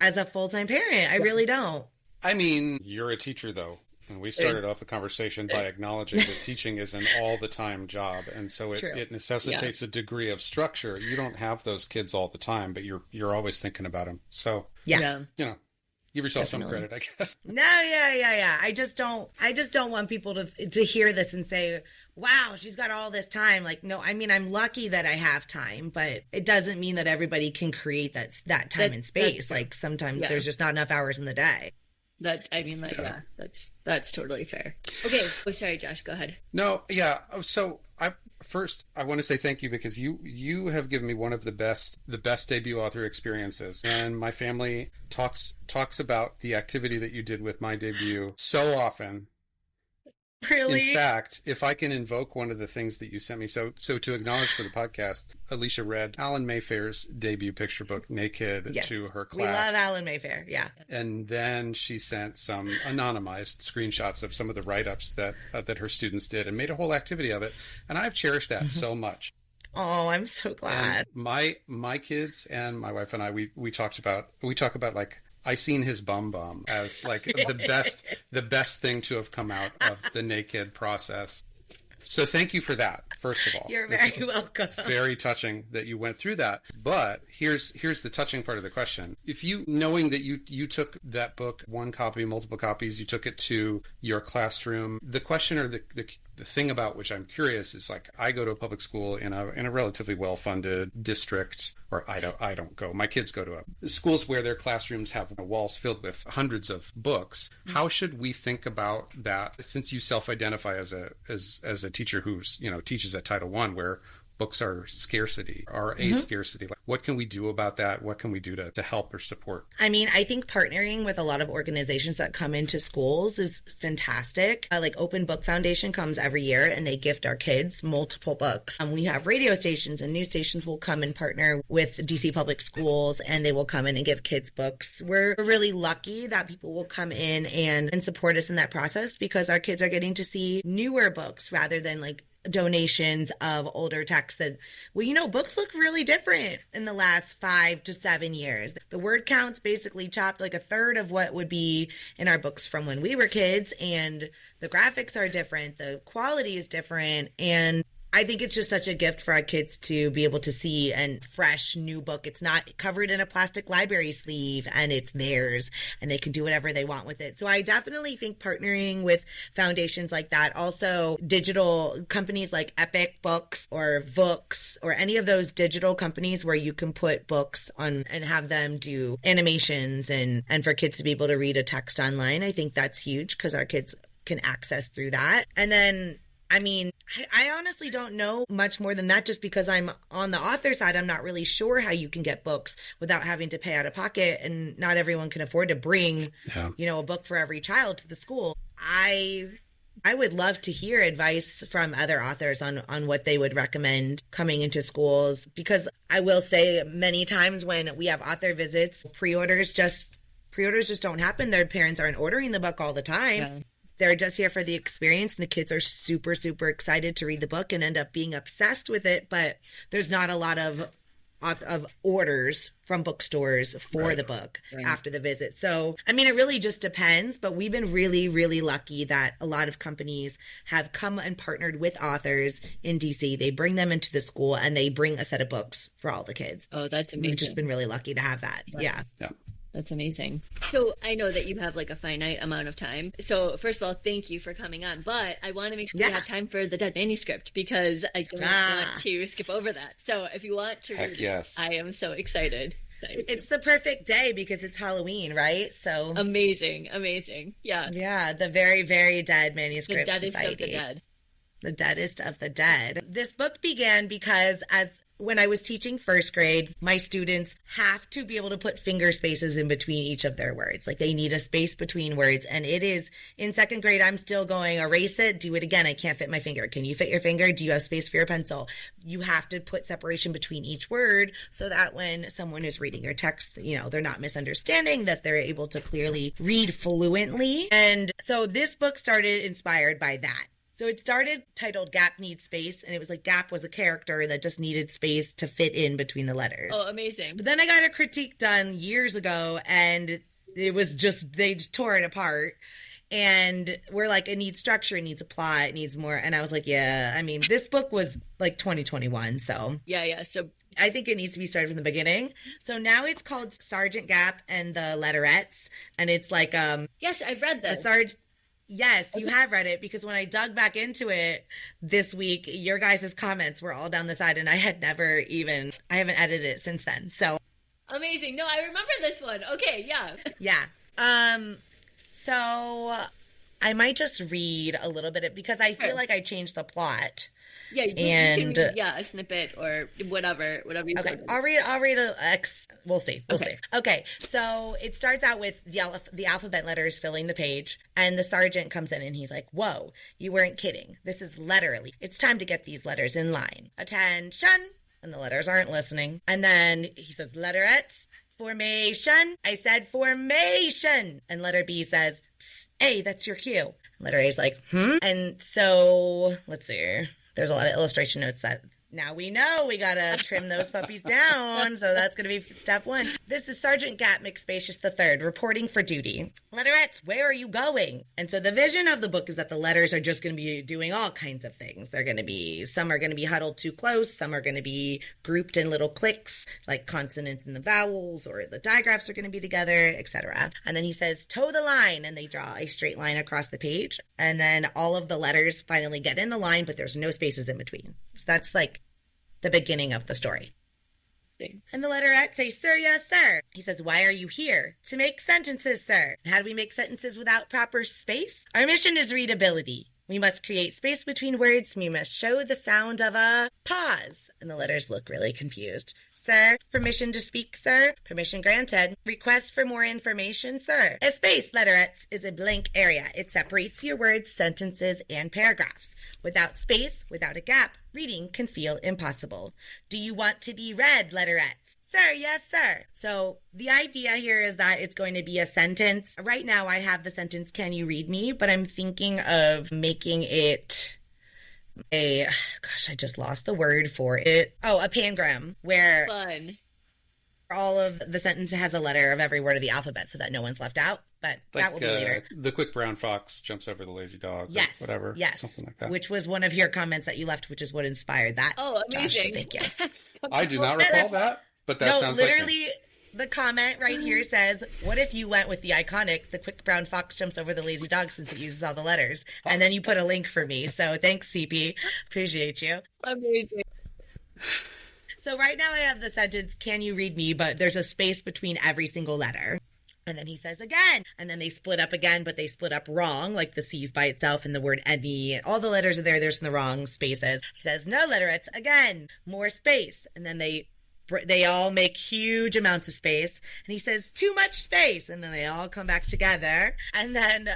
as a full-time parent. I really don't. I mean, you're a teacher though, And we started off the conversation by acknowledging that teaching is an all-the-time job, and so it necessitates a degree of structure. You don't have those kids all the time, but you're always thinking about them. So you know, give yourself some credit, I guess. No, yeah. I just don't want people to hear this and say, wow, she's got all this time. Like, no, I mean, I'm lucky that I have time, but it doesn't mean that everybody can create that time and space. Like sometimes there's just not enough hours in the day. That's totally fair. Okay. Oh, sorry, Josh, go ahead. No, yeah. So I want to say thank you, because you have given me one of the best debut author experiences. And my family talks about the activity that you did with my debut so often. Really? In fact, if I can invoke one of the things that you sent me, so to acknowledge for the podcast, Alicia read Alan Mayfair's debut picture book, Naked, to her class. We love Alan Mayfair, yeah. And then she sent some anonymized screenshots of some of the write-ups that that her students did, and made a whole activity of it. And I've cherished that so much. Oh, I'm so glad. And my kids and my wife and I, we talk about like, I seen his bum as like the best thing to have come out of the Naked process. So thank you for that, first of all. You're very welcome. Very touching that you went through that. But here's the touching part of the question. If knowing that you took that book, one copy, multiple copies, you took it to your classroom, the question or the thing about which I'm curious is, like, I go to a public school in a relatively well-funded district, or I don't go. My kids go to schools where their classrooms have walls filled with hundreds of books. How should we think about that, since you self-identify as a teacher who's, teaches at Title I, where books are scarcity, are a scarcity? Like, what can we do about that? What can we do to help or support? I mean, I think partnering with a lot of organizations that come into schools is fantastic. Like Open Book Foundation comes every year and they gift our kids multiple books. We have radio stations and news stations will come and partner with DC Public Schools, and they will come in and give kids books. We're really lucky that people will come in and support us in that process, because our kids are getting to see newer books rather than like donations of older texts that, books look really different in the last 5 to 7 years. The word count's basically chopped like a third of what would be in our books from when we were kids, and the graphics are different, the quality is different, and I think it's just such a gift for our kids to be able to see a fresh new book. It's not covered in a plastic library sleeve, and it's theirs, and they can do whatever they want with it. So I definitely think partnering with foundations like that, also digital companies like Epic Books or Vooks or any of those digital companies where you can put books on and have them do animations and for kids to be able to read a text online. I think that's huge, because our kids can access through that. And then, I mean, I honestly don't know much more than that, just because I'm on the author side. I'm not really sure how you can get books without having to pay out of pocket, and not everyone can afford to bring, a book for every child to the school. I would love to hear advice from other authors on what they would recommend coming into schools, because I will say many times when we have author visits, pre-orders just don't happen. Their parents aren't ordering the book all the time. Yeah. They're just here for the experience, and the kids are super, super excited to read the book and end up being obsessed with it. But there's not a lot of orders from bookstores for the book after the visit. So, I mean, it really just depends. But we've been really, really lucky that a lot of companies have come and partnered with authors in DC. They bring them into the school, and they bring a set of books for all the kids. Oh, that's amazing. We've just been really lucky to have that. Right. Yeah. That's amazing. So I know that you have like a finite amount of time. So first of all, thank you for coming on. But I want to make sure we have time for the Dead Manuscript, because I don't want to skip over that. So if you want to read it, I am so excited. It's the perfect day because it's Halloween, right? So amazing. Yeah. Yeah, the very, very dead manuscript. The deadest Society. Of the dead. The deadest of the dead. This book began because when I was teaching first grade, my students have to be able to put finger spaces in between each of their words. Like, they need a space between words. And it is, in second grade, I'm still going, erase it, do it again. I can't fit my finger. Can you fit your finger? Do you have space for your pencil? You have to put separation between each word so that when someone is reading your text, they're not misunderstanding, that they're able to clearly read fluently. And so this book started inspired by that. So it started titled Gap Needs Space, and it was like Gap was a character that just needed space to fit in between the letters. Oh, amazing. But then I got a critique done years ago, and it was just, they tore it apart. And we're like, it needs structure, it needs a plot, it needs more. And I was like, yeah, I mean, this book was like 2021, so. Yeah. So I think it needs to be started from the beginning. So now it's called Sergeant Gap and the Letterettes. And it's like, yes, I've read this. Yes, you have read it, because when I dug back into it this week, your guys' comments were all down the side, and I haven't edited it since then. So amazing. No, I remember this one. Okay, yeah. Yeah. So I might just read a little bit because I feel like I changed the plot. Yeah, you can read, a snippet or whatever you okay, I'll read we'll see. Okay, so it starts out with the alphabet letters filling the page, and the sergeant comes in and he's like, whoa, you weren't kidding. This is letterly. It's time to get these letters in line. Attention! And the letters aren't listening. And then he says, letterettes, formation. I said formation. And letter B says, A, that's your cue. Letter A is like, And so, let's see here. There's a lot of illustration notes that now we know we gotta trim those puppies down. So that's gonna be step one. This is Sergeant Gap McSpacious III reporting for duty. Letterettes, where are you going? And so the vision of the book is that the letters are just gonna be doing all kinds of things. Some are gonna be huddled too close. Some are gonna be grouped in little cliques, like consonants and the vowels, or the digraphs are gonna be together, etc. And then he says, toe the line, and they draw a straight line across the page. And then all of the letters finally get in a line, but there's no spaces in between. So that's like the beginning of the story. And the letterettes say, sir, yes, sir. He says, why are you here? To make sentences, sir. How do we make sentences without proper space? Our mission is readability. We must create space between words. We must show the sound of a pause. And the letters look really confused. Sir, permission to speak, sir. Permission granted. Request for more information, sir. A space, letterettes, is a blank area. It separates your words, sentences, and paragraphs. Without space, without a gap, reading can feel impossible. Do you want to be read, letterettes? Sir, yes, sir. So the idea here is that it's going to be a sentence. Right now I have the sentence, can you read me? But I'm thinking of making it I just lost the word for it. Oh, a pangram, where fun. All of the sentence has a letter of every word of the alphabet so that no one's left out. But that will be later. The quick brown fox jumps over the lazy dog. Yes. Or whatever. Yes. Something like that. Which was one of your comments that you left, which is what inspired that. Oh, amazing. Josh, thank you. I do not recall that, but that sounds literally, like the comment right here says, what if you went with the iconic, the quick brown fox jumps over the lazy dog, since it uses all the letters? And then you put a link for me. So thanks, CP. Appreciate you. Amazing. So right now I have the sentence, can you read me? But there's a space between every single letter. And then he says again, and then they split up again, but they split up wrong, like the C's by itself and the word any. All the letters are there. There's in the wrong spaces. He says, no, letterettes, again, more space. And then they all make huge amounts of space, and he says too much space, and then they all come back together. And then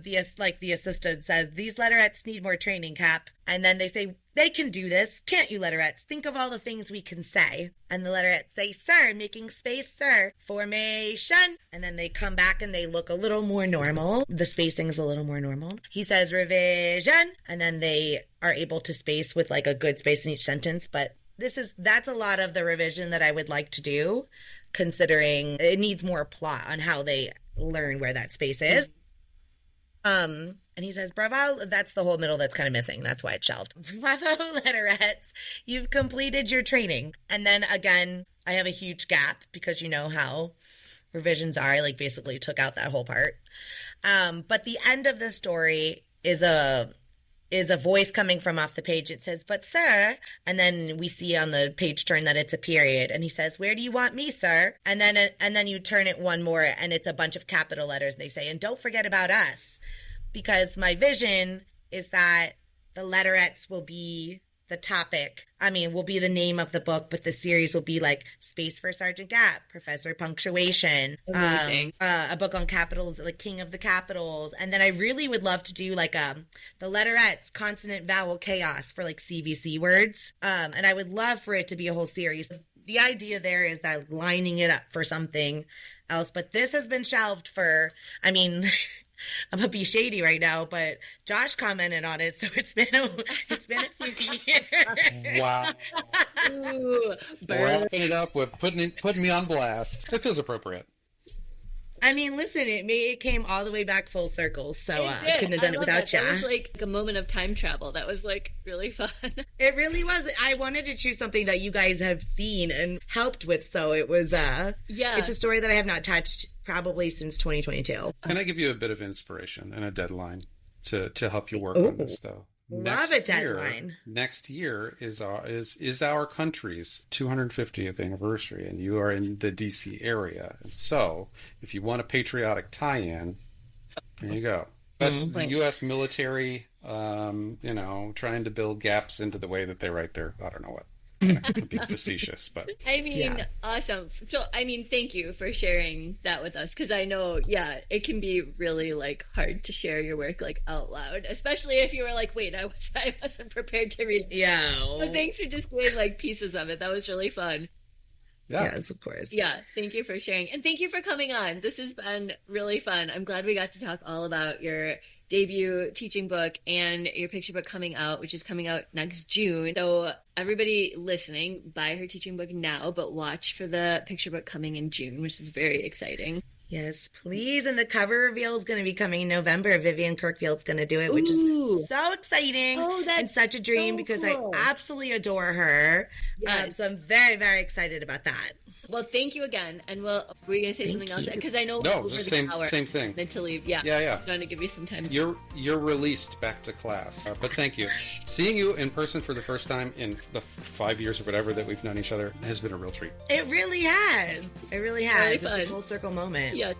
the assistant says, these letterettes need more training, Cap. And then they say, they can do this, can't you, letterettes? Think of all the things we can say. And the letterettes say, sir, making space, sir. Formation. And then they come back and they look a little more normal. The spacing is a little more normal. He says revision, and then they are able to space with like a good space in each sentence. But that's a lot of the revision that I would like to do, considering it needs more plot on how they learn where that space is. And he says, bravo, that's the whole middle that's kind of missing. That's why it's shelved. Bravo, letterettes. You've completed your training. And then again, I have a huge gap because you know how revisions are. I basically took out that whole part. But the end of the story is a voice coming from off the page. It says, but sir, and then we see on the page turn that it's a period. And he says, where do you want me, sir? And then you turn it one more and it's a bunch of capital letters. And they say, and don't forget about us. Because my vision is that the letterettes will be the topic. Will be the name of the book, but the series will be like Space for Sergeant Gap, Professor Punctuation, a book on capitals, like King of the Capitals. And then I really would love to do like the letterettes, consonant vowel chaos for like CVC words. And I would love for it to be a whole series. The idea there is that lining it up for something else, but this has been shelved for, I'm gonna be shady right now, but Josh commented on it, so it's been a few years. Wow. Ooh, wrapping it up with putting me on blast. It feels appropriate. I mean, listen, it came all the way back full circle, so I couldn't have done it without you. That was like a moment of time travel. That was like really fun. It really was. I wanted to choose something that you guys have seen and helped with, so it was, it's a story that I have not touched probably since 2022. Can I give you a bit of inspiration and a deadline to help you work on this, though? Love a deadline. Next year is our country's 250th anniversary, and you are in the DC area. And so, if you want a patriotic tie-in, there you go. The U.S. military, trying to build gaps into the way that they write their, I don't know what. Being facetious, but I mean, awesome. So, I mean, thank you for sharing that with us, because I know, it can be really like hard to share your work like out loud, especially if you were like, wait, I wasn't prepared to read. Yeah. So thanks for just doing like pieces of it. That was really fun. Yeah. Yes, of course. Yeah, thank you for sharing, and thank you for coming on. This has been really fun. I'm glad we got to talk all about your debut teaching book and your picture book coming out, which is coming out next June. So everybody listening, buy her teaching book now, but watch for the picture book coming in June, which is very exciting. Yes, please. And the cover reveal is going to be coming in November. Vivian Kirkfield's going to do it, which is so exciting and such a dream because cool. I absolutely adore her. Yes. So I'm very, very excited about that. Well, thank you again. And were you going to say something else? Because I know over the same thing. Meant to leave. Yeah. Yeah. I'm trying to give you some time. You're released back to class. But thank you. Seeing you in person for the first time in the 5 years or whatever that we've known each other has been a real treat. It really has. It really has. Really it's a full circle moment. Yeah.